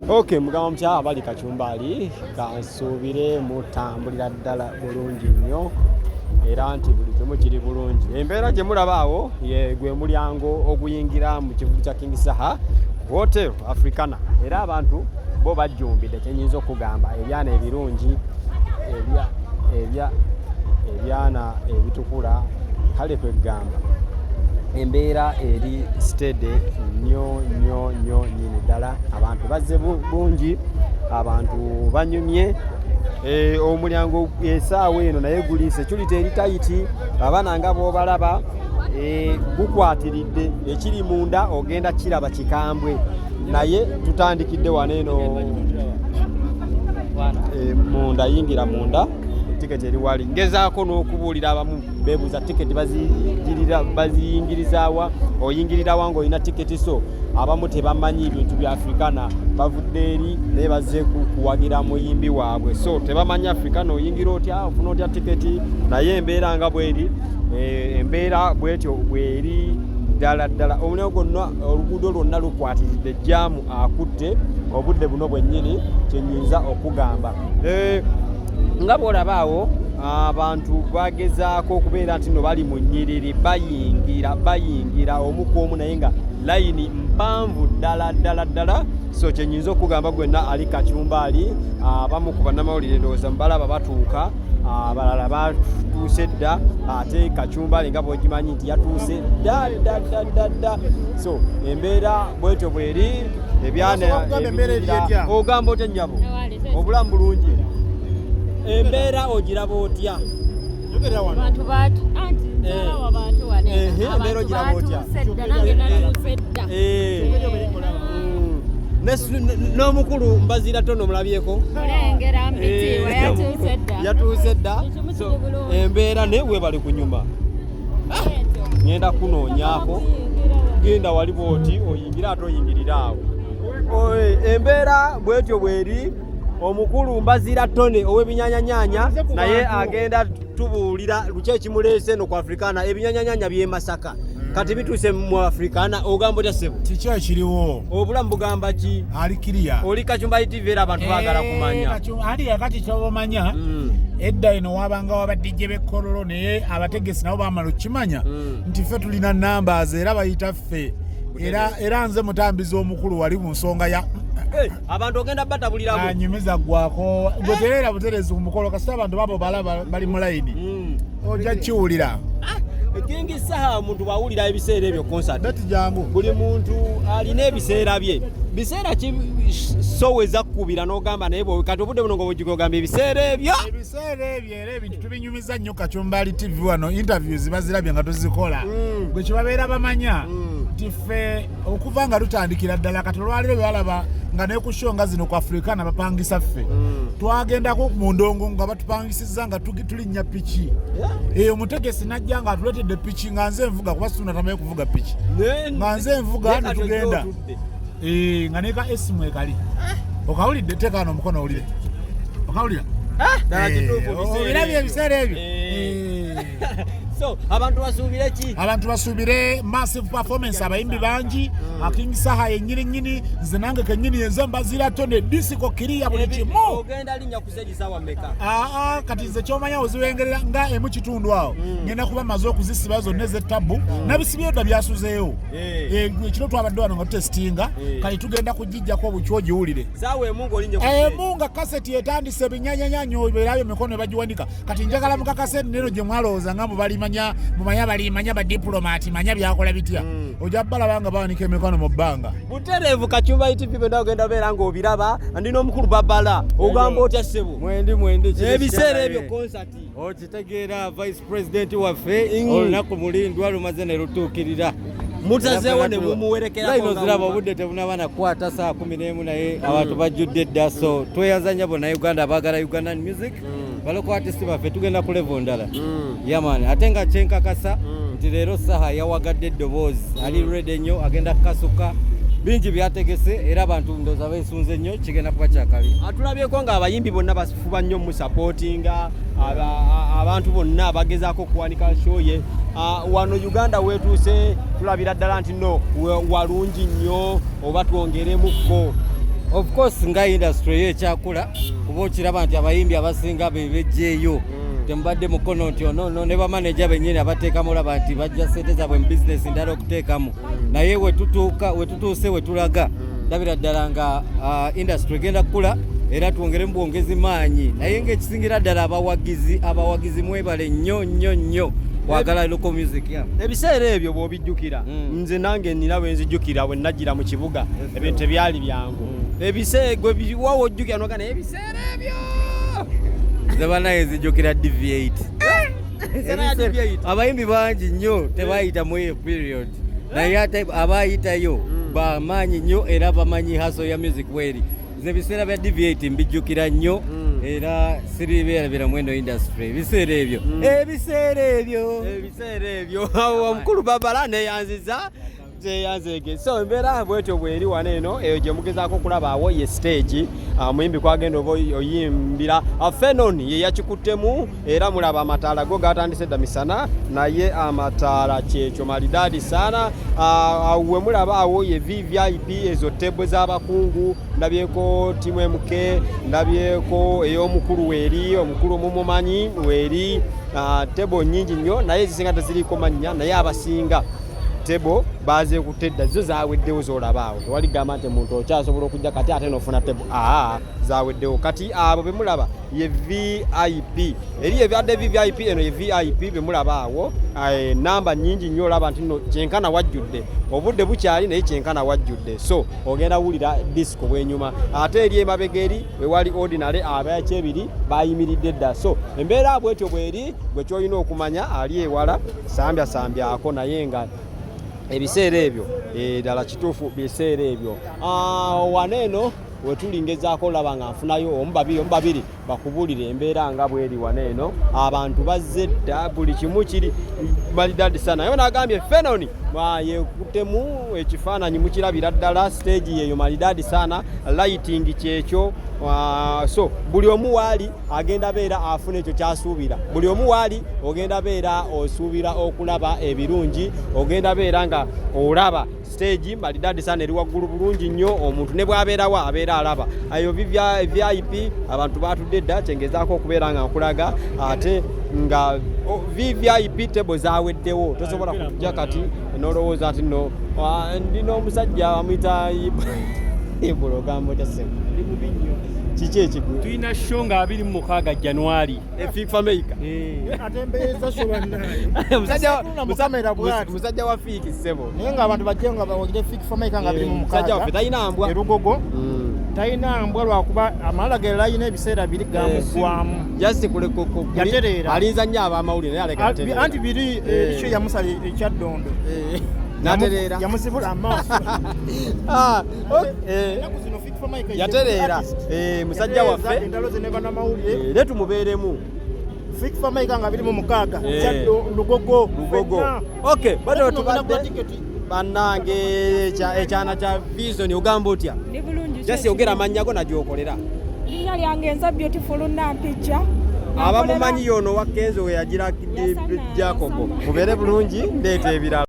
Okay, mugamba mukya abali kachumbali kansuubire mutambulira ddala bulungi nnyo era nti buli kimu kiri bulungi. Embeera gye mulabaawo ye gwe mulyango oguyingira mu kibuga kya King Saha Hotel Africana era abantu bo bajjumbidde kyenyinza okugamba ebyana ebirungi ebyana ebitukula kale kwegamba embeera eri stede nnyo nyini ddala abantu bazze bungi abantu banyumye omulyango esaawa eno naye guliise culita eri tayiti abaana nga b'obalaba gukwatiridde ekiri munda ogenda kiraba kikambwe naye tutandikidde wano eno munda yingira munda tiketi eri wali ngezaako n'okubuulira abamu beebuuza tiketi baziyingirizaawa oyingirirawa ng'olina tiketi so abamu tebamanyi ebintu bya Africana bavudde eri naye bazze kuwagira muyimbi waabwe so tebamanyi Africana oyingira otya ofuna otya tiketi naye embeera nga bweri embeera bwetyo bweri ddala omulyango gonna oluguudo lwonna lukwatiridde jjaamu akutte obudde buno bwennyini kyenyinza okugamba nga bw'olabaawo abantu bagezaako okubeera nti no bali mu nnyiriri bayingira omu ku omu naye nga layini mpanvu ddala so kyenyinza okugamba gwenna ali kacyumbaali abamu ku bannamawulire ndowooza mubalaba batuuka abalala batuuse dda ate kacyumbaali nga bwegimanyi nti yatuuse dda so embeera bwetyo bweri ebyana ogamba otya nnyabo obulamu bulungi embeera ogiraba otya embeera ogiraba otya n'omukulu Mbaziira Tono omulabyeko yatuuse dda embeera naye webali kunyuma ngenda kunoonyaako genda wali bwoti oyingira ate oyingirira awo embeera bwetyo bweri omukulu Mbaziira Tono ow'ebinyanyanyanya naye agenda tubuulira luki ekimuleese eno ku Africana ebinyanyanyanya by'e Masaka kati bituuse mu Africana ogamba otya ssebo kiki ekiriwo obulamu bugamba ki ali kiriya oli Kachumbali TV era abantu baagala kumanya ali yakati kyobamanya edda eno wabangawo abadijje b'ekkololo naye abategesi nabo baamala okukimanya nti ffe tulina numbers era bayita ffe era nze mutambizi omukulu wali mu nsonga ya abantu ogenda batabulirako anyumiza gwako gweterera buterezi ku mukolo kasita abantu babo balaba bali mu layini ojja kiwulira King Saha omuntu bwawulira ebiseera ebyo concert beti jangu buli muntu alina ebiseera bye biseera kisoweza kkubira n'ogamba naye kati obudde buno ng'obugigogamba ebiseera ebyo era ebintu tubinyumiza nnyo Kachumbali TV wano interviews bazirabye nga tuzikola bwe kibabeera bamanya nti ffe okuva nga tutandikira ddala kati olwaliro byalaba nga naye ku show nga zino ku Africana bapangisa ffe twagendako mu ndongo nga batupangisizza nga tulinnya piki omutegesi najja nga atuleetedde piki nga nze nvuga kuba situnatamaye kuvuga piki nga nze nvuga netugenda nga neka esimu ekali okawulidde teekaano omukono owulire okawulira olabye ebiseera ebyo so abantu basuubire ki abantu basuubire massive performance abayimbi bangi King Saha yennyini nze nange kennyini yenze Mbaziira Tono disiko kiriya buli kimu ogenda linnya ku stage sawa mmeka kati nze kyomanya oziwengerera nga emu kitundu awo ngenda kuba maze okuzisiba zonna ez'ettabu nabisibye dda byasuzeewo ekiro twabadde wano nga tutesitinga kati tugenda kugijjako buki ogiwulire saawa emu ng'olinnye emu nga kaseti etandise binyanyanyanya obeerayo emikono ebagiwanika kati njagala muka kaseti neno gye mwalowooza nga mumanya balimanya badipulomati manya byakola bitya ojja balaba nga bawanika emikono mu bbanga butereevu Kachumbali TV benda ogenda beera ng'obiraba ndina omukulu Babala ogamba otya ssebo mwendi ebiseera ebyo concert okitegeera vice president waffe olunaku mulindwa lumaze ne lutuukirira mutazeewo ne mumuwerekerako ziraba obudde tebunaba nakwata saa 11 naye abantu bajjudde dda so tweyanzanya bonna Uganda abaagala Ugandan music baloko artist baffe tugenda ku level ndala yamani ate nga kyenkakasa nti leero Saha yawagadde eddoboozi ali ready nnyo agenda kukasuka bingi byategese era abantu ndooza beesunze nnyo kigenda kuba kyakali atulabyeko nga abayimbi bonna bafuba nnyo mu supportinga abantu bonna bagezaako okuwanika show ye wano Uganda wetuuse tulabira ddala nti no walungi nnyo oba twongeremukko of course nga industry yo ekyakula kuba okiraba nti abayimbi abasinga bebejjeeyo tembadde mukono nti ono ne bamaneja bennyini abateekamu olaba nti bajja sente zaabwe mu bizinesi ndala okuteekamu naye wetutuuse wetulaga ndabira ddala nga industry egenda kukula era twongeremu bwongezi maanyi naye ng'ekisingira ddala abawagizi mwebale nnyo wagala local music ya ebiseera ebyo bw'obijjukira nze nange nina bwe nzijjukira bwe najjira mu kibuga ebintu tebyali byangu ebiseegwe biwawo ojjukira nogana ebiseera ebyo zaba naye nzijjukira DV8 abayimbi bangi nnyo tebayitamu eyo period naye ate abayitayo bamaanyi nnyo era bamanyi haso ya music weri nze ebiseera bya DV8 mbijjukira nnyo era siribeerabira mweno industry ebiseera ebyo omukulu babala neyanziza zeyanzege so embeera bwetyo bweri wano eno eyo gye mugezaako okulabaawo ye stage muyimbi kwagenda oba oyimbira Fenon ye yakikuttemu era mulaba amataala go gatandise dda misana naye amataala kyekyo malidaadi sana we mulaba awo ye VVIP ezo tebo z'abakungu ndabyeko timu MK ndabyeko ey'omukulu weeri omukulu mumumanyi weeri tebo nnyingi nnyo naye ezisinga teziriiko mannya naye abasinga tebo baze kutedda zo zaweddewo zolabaawo tewali gamba nti muntu okyasobola okujja kati ate nofuna tebo zaweddewo kati abo bemulaba ye VIP eri ebyadde VIP eno ye VIP bemulabaawo namba nnyingi nnyo olaba nti no kyenkana wajjudde obudde bukyali naye kyenkana wajjudde so ogenda wulira disco bwenyuma ate eri emabega eri wewali ordinary abayakyebiri bayimiridde dda so embeera bwetyo bweri bwe kyolina okumanya ali ewala sambyako naye nga ebiseera ebyo ddala kituufu biseera ebyo waneeno wetulingezaako olaba nga nfunayo omu babiri bakubulire embeera nga bweri waneeno abantu bazze dda buli kimu kiri malidaadi sana naye nagambye Fenon yekuttemu ekifaananyi mukirabira ddala stage yeyo malidaadi sana lighting kyekyo so buli omu waali agenda beera afuna ekyo kyasuubira buli omu waali ogenda beera osuubira okulaba ebirungi ogenda beera nga olaba stage malidaadi sana eri waggulu bulungi nnyo omuntu ne bwabeerawo abeera alaba ayo VIP abantu batudde dda kyengezaako okubeera nga nkulaga ate nga VIP tebo zaweddewo tosobola kujja kati nolowooza nti no ndina omusajja amuyita ibologambo tasemu kiki ekigulu tulina show nga 26 January FIFA Maker atembeeza shobannaye musajja wa fiiki sebo naye ng'abantu bajje nga bawogere FIFA Maker nga 26 musajja waffe talina mbwa erugogo talina mbwa lwakuba amala ge layina ebiseera biri gamuggwamu just yatereera alinza nnyo ab'amawulire naye aleka anti biri ekyo yamusala ekyaddondo natereera yamusibula amaaso yatereera musajja waffe entalo ze ne bannamawulire ne tumubeeremu FIFA Maker nga 26 kyaddo lugogo okay bado tubadde bannange ekyana kya Vision ogamba otya jasi ogera amannya go nagyokolera linnya lyange nza Beautiful Nampijja abamumanyi yono wa Kenzo we yagira Jacob mubeere bulungi ndeeta ebirala